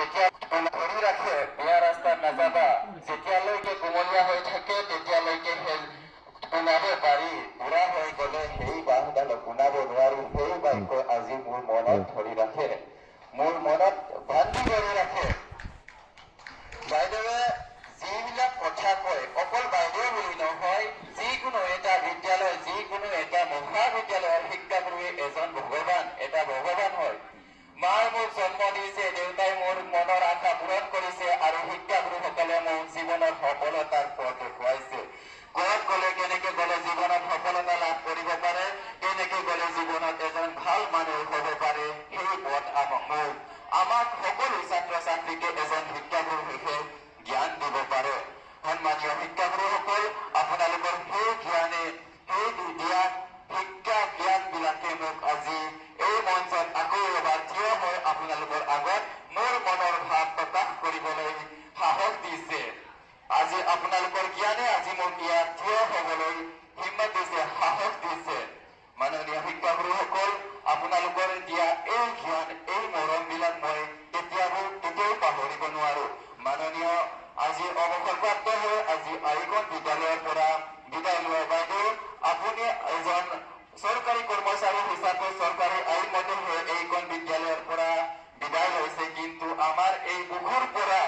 যেতিয়া ধৰি ৰাখে বেয়া ৰাস্তাত নাযাবা, যেতিয়ালৈকে কুমলীয়া হৈ থাকে তেতিয়ালৈকে কুনাব পাৰি, বুঢ়া হৈ গলে সেই বাঁহডাল কুনাব নোৱাৰি। সেই বাক্য আজি মোৰ মনত ধৰি ৰাখে, মোৰ মনত বান্ধি ধৰি ৰাখে। বাইদেৱে যিবিলাক কথা কয়, অকল বাইদেউ বুলি নহয়, যিকোনো এটা বিদ্যালয়, যিকোনো এটা মহাবিদ্যালয়ৰ শিক্ষাগুৰুৱে এজন ভগৱান, এটা ভগৱান হয়। মায়ে মোক জন্ম দিছে, দেউতাই মোৰ মনৰ আশা পূৰণ কৰিছে আৰু শিক্ষাগুৰুসকলে মোক জীৱনত সফলতাৰ পথ দেখুৱাইছে। ক'ত গ'লে কেনেকে গ'লে জীৱনত সফলতা লাভ কৰিব পাৰে, কেনেকে গ'লে জীৱনত এজন ভাল মানুহ হ'ব পাৰে, সেই পথ আমাক সকলো ছাত্ৰ ছাত্ৰীকে এজন শিক্ষাগুৰু শেষে জ্ঞান দিব পাৰে। সন্মানীয় শিক্ষাগুৰুসকল, আপোনালোকৰ সেই জ্ঞানে, সেই দিয়া শিক্ষা জ্ঞানবিলাকে মোক আজি এই মঞ্চত আকৌ এবাৰ থিয় হৈ আপোনালোকৰ আগত মোৰ মনৰ ভাৱ প্ৰকাশ কৰিবলৈ সাহস দিছে। আজি আপোনালোকৰ জ্ঞানে আজি মোক ইয়াত থিয় হ'বলৈ হিম্মত দিছে, সাহস দিছে। মাননীয় শিক্ষাগুৰুসকল, আপোনালোকৰ দিয়া এই জ্ঞান, এই মৰমবিলাক মই কেতিয়াও পাহৰিব নোৱাৰো। মাননীয় আজি অৱসৰপ্ৰাপ্ত হৈ আজি আইকন বিদ্যালয়ৰ পৰা বিদায় লোৱা বাইদেউ, আপুনি এজন চৰকাৰী কৰ্মচাৰী হিচাপে চৰকাৰী আইন মতে হৈ এইখন বিদ্যালয়ৰ পৰা বিদায় লৈছে, কিন্তু আমাৰ এই বুকুৰ পৰা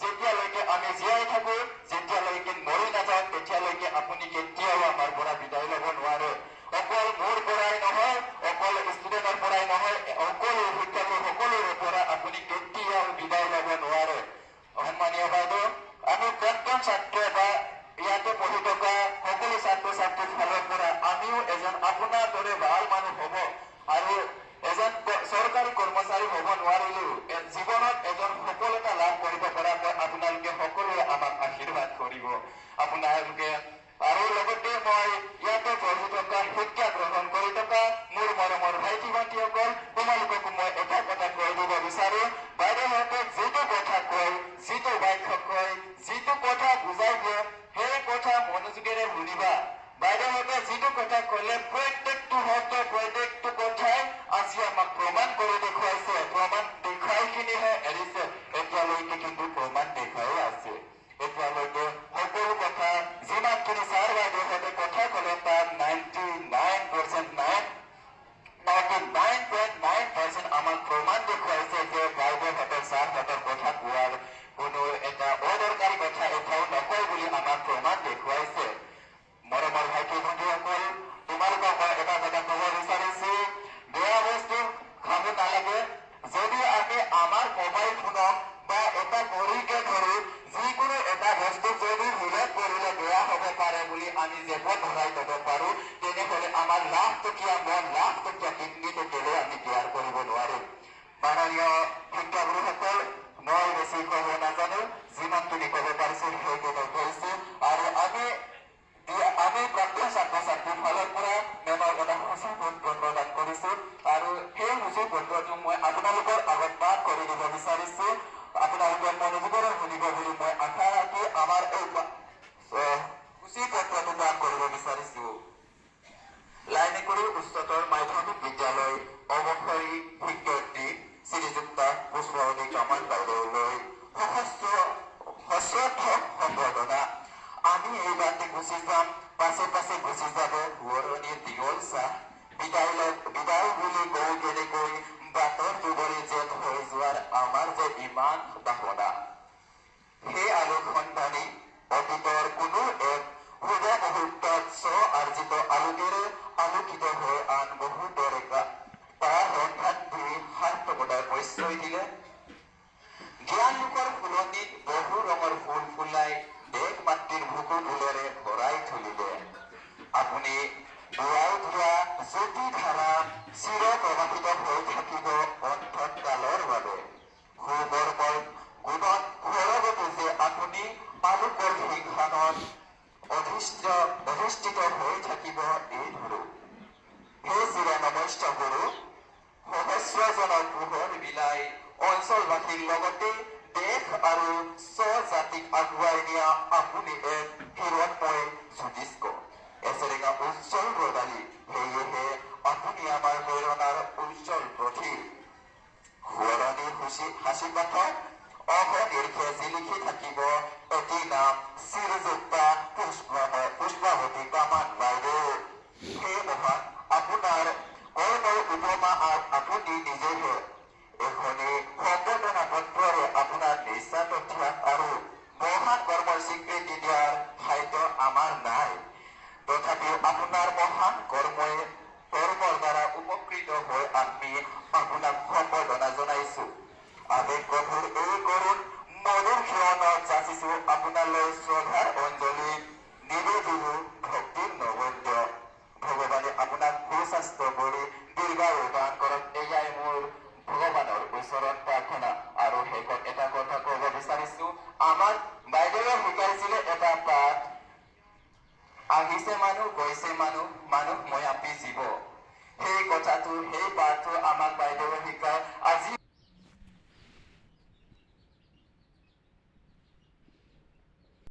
যেতিয়ালৈকে আমি জীয়াই থাকো, যেতিয়ালৈকে মৰি নাযাওঁ, তেতিয়ালৈকে আপুনি কেতিয়াও আমাৰ পৰা বিদায় ল'ব নোৱাৰে। অকল মোৰ পৰাই নহয়, অকল ষ্টুডেণ্টৰ পৰাই নহয়, সকলো শিক্ষাৰ্থী সকলোৰে পৰা আপুনি কেতিয়াও বিদায় ল'ব নোৱাৰে। সন্মানীয় বাইদেউ, আমি প্ৰাক্তন ছাত্ৰ বা ইয়াতে পঢ়ি থকা সকলো ছাত্ৰ ছাত্ৰীৰ ফালৰ পৰা আমিও এজন আপোনাৰ দৰে ভাল মানুহ হ'ব আৰু এজন চৰকাৰী কৰ্মচাৰী হ'ব নোৱাৰিলেও জীৱনত এজন সফলতা লাভ কৰিব পৰাকৈ আপোনালোকে সকলোৱে আমাক আশীৰ্বাদ কৰিব। আপোনালোকে আৰু লগতে মই ইয়াতে পঢ়ি থকা, শিক্ষা গ্ৰহণ কৰি থকা মোৰ মৰমৰ ভাইটি ভণ্টিসকল, তোমালোককো মই এটা কথা কৈ দিব বিচাৰো। বাইদেউহঁতে যিটো কথা কয়, যিটো বাক্য কয়, যিটো কথা বুজাই দিয়ে, সেই কথা মনোযোগেৰে শুনিবা। বাইদেউহঁতে যিটো কথা ক'লে প্ৰত্যেকটো শব্দ, প্ৰত্যেকটো কথাই আজি আমাক প্ৰমাণ কৰি দেখুৱাইছে। প্ৰমাণ দেখুৱাই কিনিহে এৰিছে, এতিয়ালৈকে কিন্তু প্ৰমাণ দেখুৱাই আছে। এতিয়ালৈকে সকলো কথা যিমানখিনি ছাৰ বাইদেউহঁতে কথা ক'লে তাত 99.9% আমাক প্ৰমাণ দেখুৱাইছে যে বাইদেউহঁতৰ ছাৰহঁতৰ কথা কোৱাৰ কোনো এটা অদৰকাৰী কথা এটাও নকয় বুলি আমাক প্ৰমাণ দেখুৱাইছে। মৰমৰ ভাইটি ভণ্টিসকল, তোমালোকক মই এটা কথা ক'ব বিচাৰিছো, বেয়া বস্তু খাব নালাগে। যদি আমি আমাৰ মোবাইল ফোনক বা এটা ঘড়ীকে ধৰি যিকোনো এটা বস্তু যদি হিলত কৰিলে বেয়া হ'ব পাৰে বুলি আমি জেপত ভৰাই ল'ব পাৰো, তেনেহ'লে আমাৰ লাখটকীয়া মন, লাখটকীয়া কিডনীটো কেলৈ আমি কেয়াৰ কৰিব নোৱাৰিম। মাননীয় শিক্ষাগুৰুসকল, মই বেছি ক'ব নাজানো, যিমানখিনি ক'ব পাৰিছো সেইখিনি কৈছো। আৰু আমি প্ৰাক্তন ছাত্ৰ ছাত্ৰীৰ ফালৰ পৰা মেমৰ এটা সঁচা পত্ৰ প্ৰদান কৰিছো আৰু সেই সূচী পত্ৰটো মই আপোনালোকৰ আগত পাঠ কৰি দিব বিচাৰিছো। আপোনালোকে মনোযোগেৰে শুনিব বুলি মই আশা ৰাখি আমাৰ এই সূচী পত্ৰটো পাঠ কৰিব বিচাৰিছো। লাইনেকুৰি উচ্চতৰ মাধ্যমিক বিদ্যালয় অৱসৰী শিক্ষয়িত্ৰী শ্ৰীযুক্ত পুষ্পৱতী কামাল বাইদেউলৈ সশ্ৰদ্ধ সম্বৰ্ধনা। আমি এই বাটে গুচি যাম, পাছে পাছে গুচি যাব সোঁৱৰণিৰ দীঘল চাহ। বিদায় বুলি কওঁ কেনেকৈ বাটৰ দুবৰি যেন হৈ যোৱাৰ আমাৰ যে ইমান বাসনা। সেই আলোক সন্ধানী অতীতৰ কোনো এক শুভ মুহূৰ্তত স্ব-আৰ্জিত আলোকেৰে আলোকিত হৈ আন বহু তৰকা তাৰ সন্ধান দি সাৰ্থকতাৰ পৰিচয় দিলে। জ্ঞান লোকৰ ফুলনিত বহু ৰঙৰ ফুল ফুলাই দেশ মাতৃৰ বুকু ফুলেৰে ভৰাই তুলিলে। আপুনি বোৱাই দিয়া জ্যোতি ধাৰা চিৰ প্ৰভাৱিত হৈ থাকিব অন্তত কালৰ বাবে। সুবৰ্মৰ গুণত সৰগতে যে আপুনি আলোকৰ সিংহাসনত অধিষ্ঠিত হৈ থাকিব এই ধৰো। হে চিৰ নমস্য গুৰু, সহস্ৰজনৰ পোহৰ বিলাই অঞ্চলবাসীৰ লগতে দেশ আৰু স্বজাতিক আগুৱাই নিয়া আপুনি এক হিৰণ্ময় জ্যোতিষ্ক, এচেৰেঙা উজ্জ্বল ৰদালি। সেয়েহে আপুনি আমাৰ প্ৰেৰণাৰ উজ্জ্বল প্ৰতীক। সোঁৱৰণিৰ হাঁচি পাঠক অহনিৰ্ঘে জিলিকি থাকিব এটি নাম শ্ৰীযুক্তা পুষ্পাৱতী কামান বাইদেউ। হে মহান, আপোনাৰ কৰ্মৰ উপমা আপুনি নিজেহে। এখনি সম্বৰ্ধনা পত্ৰৰে আপোনাৰ নিষ্ঠা ত্যাগ আৰু মহান কৰ্মৰ স্বীকৃতি দিয়াৰ সাধ্য আমাৰ নাই। তথাপিও আপোনাৰ মহান কৰ্মৰ দ্বাৰা উপকৃত হৈ আমি আপোনাক সম্বৰ্ধনা জনাইছো। আবেগ গভীৰ এই কৰুণ মধুৰ ক্ষণত যাচিছো আপোনালৈ শ্ৰদ্ধাৰ অঞ্জলি নিবেদিলো ভক্তিৰ নৈবেদ্য। ভগৱানে আপোনাক সুস্বাস্থ্য কৰি দীৰ্ঘায়ু দান কৰক, এয়াই মোৰ ভগৱানৰ ওচৰত প্ৰাৰ্থনা আৰু